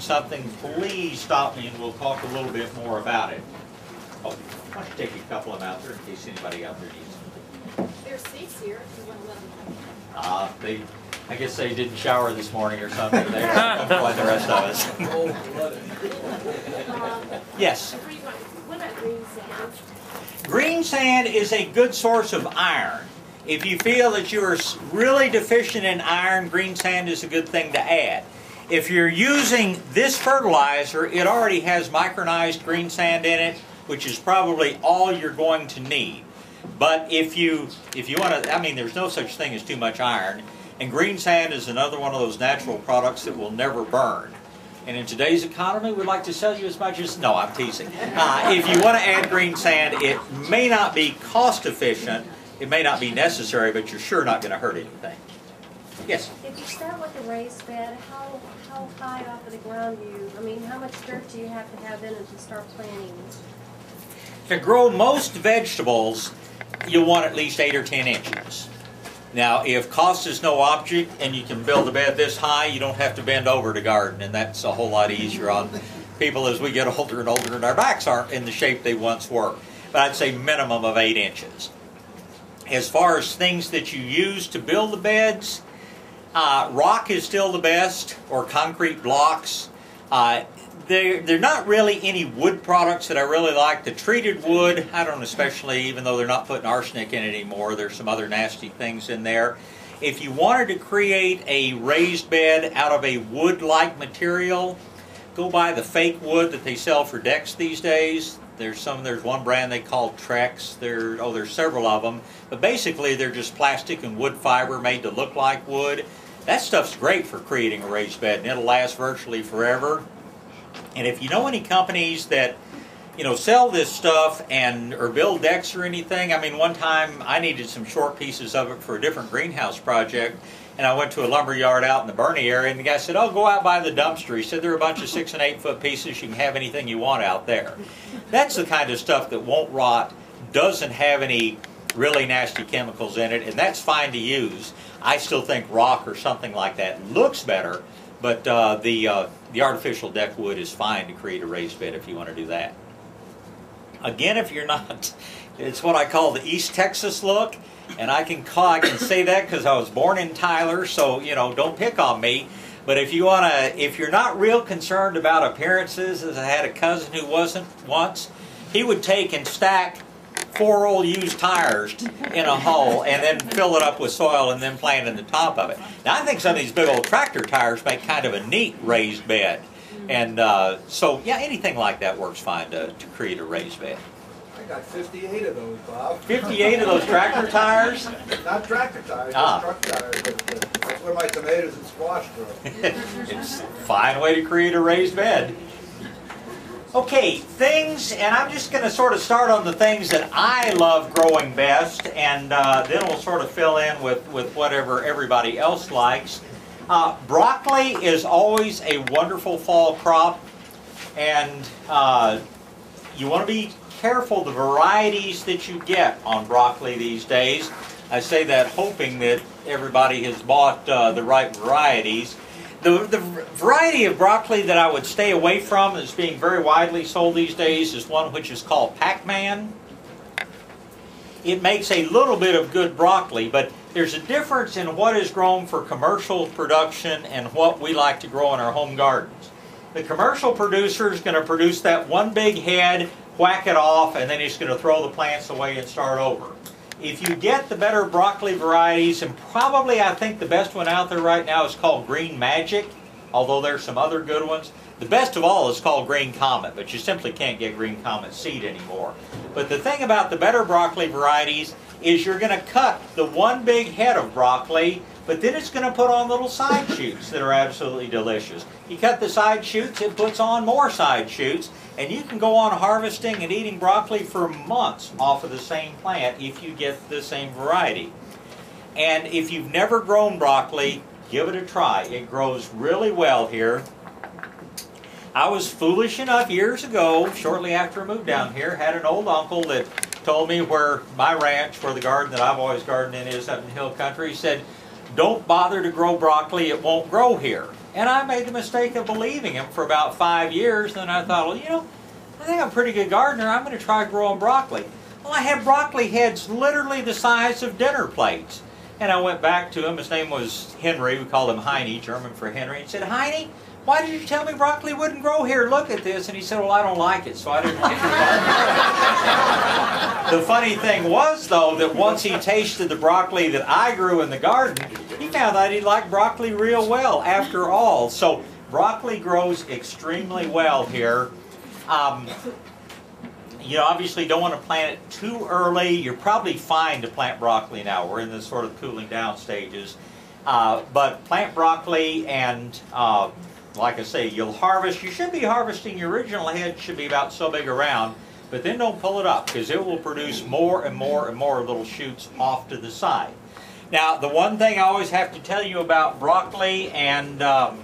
forgetting something, please stop me and we'll talk a little bit more about it. Oh, why don't you take a couple of them out there in case anybody out there needs them. There's seats here if you want to let them. I guess they didn't shower this morning or something. They're like the rest of us. Yes? What about green sand? Green sand is a good source of iron. If you feel that you are really deficient in iron, green sand is a good thing to add. If you're using this fertilizer, it already has micronized green sand in it, which is probably all you're going to need. But if you want to, I mean, there's no such thing as too much iron. And green sand is another one of those natural products that will never burn. And in today's economy, we'd like to sell you as much as... No, I'm teasing. If you want to add green sand, it may not be cost efficient, it may not be necessary, but you're sure not going to hurt anything. Yes? If you start with a raised bed, how high off of the ground how much dirt do you have to have in it to start planting? To grow most vegetables, you'll want at least 8 or 10 inches. Now, if cost is no object and you can build a bed this high, you don't have to bend over to garden, and that's a whole lot easier on people as we get older and older and our backs aren't in the shape they once were. But I'd say minimum of 8 inches. As far as things that you use to build the beds, rock is still the best, or concrete blocks. There are not really any wood products that I really like. The treated wood, I don't especially, even though they're not putting arsenic in it anymore, there's some other nasty things in there. If you wanted to create a raised bed out of a wood-like material, go buy the fake wood that they sell for decks these days. There's one brand they call Trex. There's several of them. But basically they're just plastic and wood fiber made to look like wood. That stuff's great for creating a raised bed, and it'll last virtually forever. And if you know any companies that, sell this stuff or build decks or anything, I mean, one time I needed some short pieces of it for a different greenhouse project, and I went to a lumber yard out in the Bernie area, and the guy said, "Oh, go out by the dumpster." He said, "There are a bunch of 6- and 8-foot pieces. You can have anything you want out there." That's the kind of stuff that won't rot, doesn't have any really nasty chemicals in it, and that's fine to use. I still think rock or something like that looks better, but the artificial deck wood is fine to create a raised bed if you want to do that. Again, if you're not, it's what I call the East Texas look, and I can say that because I was born in Tyler, so don't pick on me. But if you're not real concerned about appearances, as I had a cousin who wasn't once, he would take and stack 4 old used tires in a hole and then fill it up with soil and then plant in the top of it. Now I think some of these big old tractor tires make kind of a neat raised bed. And so yeah, anything like that works fine to create a raised bed. I got 58 of those, Bob. 58 of those tractor tires? Not tractor tires, just truck tires. That's where my tomatoes and squash grow. It's a fine way to create a raised bed. Okay, things, and I'm just going to sort of start on the things that I love growing best, and then we'll sort of fill in with whatever everybody else likes. Broccoli is always a wonderful fall crop, and you want to be careful the varieties that you get on broccoli these days. I say that hoping that everybody has bought the right varieties. The variety of broccoli that I would stay away from that's being very widely sold these days is one which is called Pac-Man. It makes a little bit of good broccoli, but there's a difference in what is grown for commercial production and what we like to grow in our home gardens. The commercial producer is going to produce that one big head, whack it off, and then he's going to throw the plants away and start over. If you get the better broccoli varieties, and probably I think the best one out there right now is called Green Magic, although there's some other good ones. The best of all is called Green Comet, but you simply can't get Green Comet seed anymore. But the thing about the better broccoli varieties is you're going to cut the one big head of broccoli, but then it's going to put on little side shoots that are absolutely delicious. You cut the side shoots, it puts on more side shoots, and you can go on harvesting and eating broccoli for months off of the same plant if you get the same variety. And if you've never grown broccoli, give it a try. It grows really well here. I was foolish enough years ago, shortly after I moved down here, had an old uncle that told me where my ranch, where the garden that I've always gardened in is up in hill country. He said, "Don't bother to grow broccoli, it won't grow here." And I made the mistake of believing him for about 5 years. Then I thought, well, you know, I think I'm a pretty good gardener. I'm going to try growing broccoli. Well, I had broccoli heads literally the size of dinner plates. And I went back to him. His name was Henry. We called him Heine, German for Henry. And said, Heine, why did you tell me broccoli wouldn't grow here? Look at this. And he said, well, I don't like it, so I didn't like it. The funny thing was, though, that once he tasted the broccoli that I grew in the garden, he found out he liked broccoli real well after all. So broccoli grows extremely well here. You know, obviously don't want to plant it too early. You're probably fine to plant broccoli now. We're in the sort of cooling down stages. But plant broccoli and, like I say, you'll harvest. You should be harvesting your original head, should be about so big around. But then don't pull it up because it will produce more and more and more little shoots off to the side. Now, the one thing I always have to tell you about broccoli and the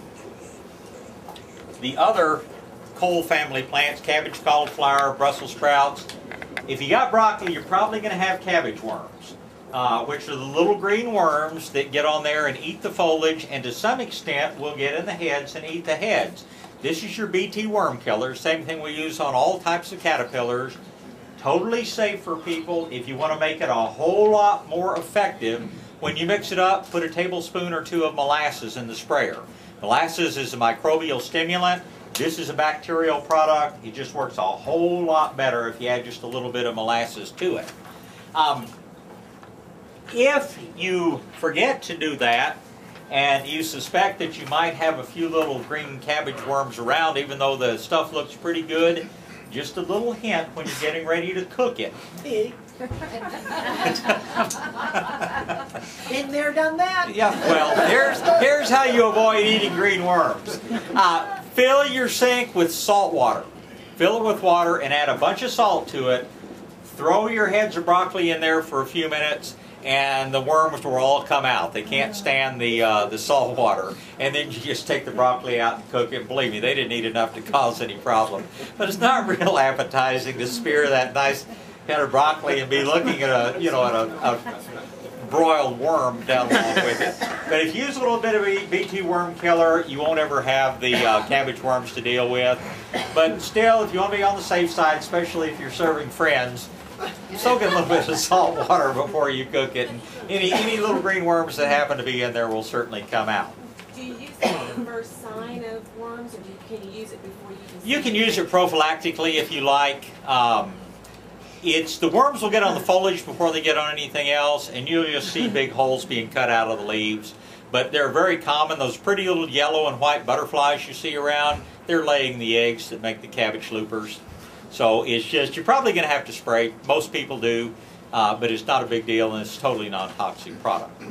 other cole family plants, cabbage, cauliflower, Brussels sprouts. If you got broccoli, you're probably going to have cabbage worms, which are the little green worms that get on there and eat the foliage, and to some extent will get in the heads and eat the heads. This is your BT worm killer, same thing we use on all types of caterpillars. Totally safe for people. If you want to make it a whole lot more effective, when you mix it up, put a tablespoon or two of molasses in the sprayer. Molasses is a microbial stimulant. This is a bacterial product. It just works a whole lot better if you add just a little bit of molasses to it. If you forget to do that, and you suspect that you might have a few little green cabbage worms around, even though the stuff looks pretty good, just a little hint when you're getting ready to cook it. Been there, done that. Yeah, well, here's how you avoid eating green worms. Fill your sink with salt water. Fill it with water and add a bunch of salt to it. Throw your heads of broccoli in there for a few minutes, and the worms will all come out. They can't stand the salt water. And then you just take the broccoli out and cook it. Believe me, they didn't eat enough to cause any problem. But it's not real appetizing to spear that nice head of broccoli and be looking at a broiled worm down along with it. But if you use a little bit of BT worm killer, you won't ever have the cabbage worms to deal with. But still, if you want to be on the safe side, especially if you're serving friends, soak in a little bit of salt water before you cook it. And any little green worms that happen to be in there will certainly come out. Do you use it the first sign of worms, or can you use it before you just... You can use it prophylactically if you like. The worms will get on the foliage before they get on anything else, and you'll just see big holes being cut out of the leaves. But they're very common. Those pretty little yellow and white butterflies you see around, they're laying the eggs that make the cabbage loopers. So it's just, you're probably going to have to spray. Most people do, but it's not a big deal, and it's a totally non-toxic product.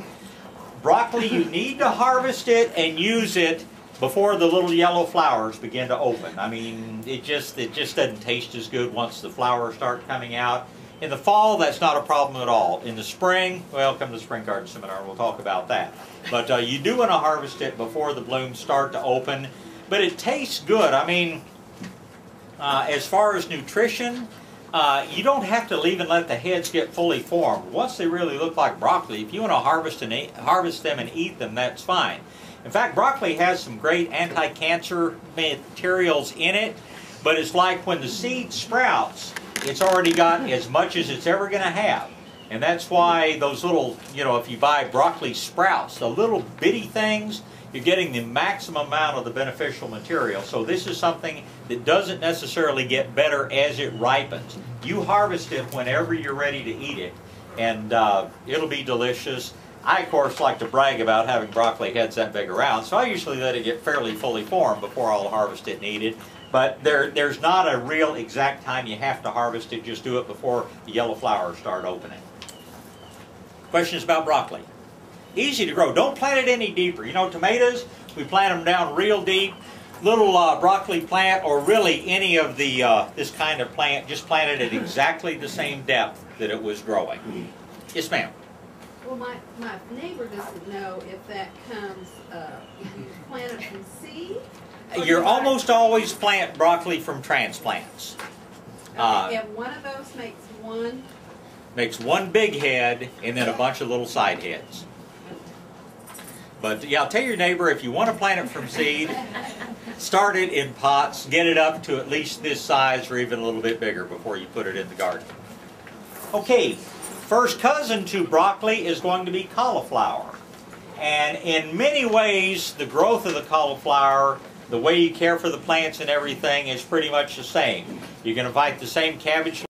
Broccoli, you need to harvest it and use it before the little yellow flowers begin to open. I mean, it just doesn't taste as good once the flowers start coming out. In the fall, that's not a problem at all. In the spring, well, come to the Spring Garden Seminar, we'll talk about that. But you do want to harvest it before the blooms start to open. But it tastes good. I mean, as far as nutrition, you don't have to leave and let the heads get fully formed. Once they really look like broccoli, if you want to harvest them and eat them, that's fine. In fact, broccoli has some great anti-cancer materials in it, but it's like when the seed sprouts, it's already got as much as it's ever going to have. And that's why those little, if you buy broccoli sprouts, the little bitty things, you're getting the maximum amount of the beneficial material. So this is something that doesn't necessarily get better as it ripens. You harvest it whenever you're ready to eat it, and it'll be delicious. I, of course, like to brag about having broccoli heads that big around, so I usually let it get fairly fully formed before I'll harvest it and eat it. But there's not a real exact time you have to harvest it. Just do it before the yellow flowers start opening. Questions about broccoli? Easy to grow. Don't plant it any deeper. Tomatoes, we plant them down real deep. Little broccoli plant, or really any of the this kind of plant, just plant it at exactly the same depth that it was growing. Yes, ma'am. Well, my neighbor doesn't know if that comes, if you plant it from seed. You're almost always plant broccoli from transplants. Okay, and one of those makes one big head and then a bunch of little side heads. But yeah, tell your neighbor if you want to plant it from seed, start it in pots, get it up to at least this size or even a little bit bigger before you put it in the garden. Okay, first cousin to broccoli is going to be cauliflower. And in many ways, the growth of the cauliflower, the way you care for the plants and everything is pretty much the same. You're going to fight the same cabbage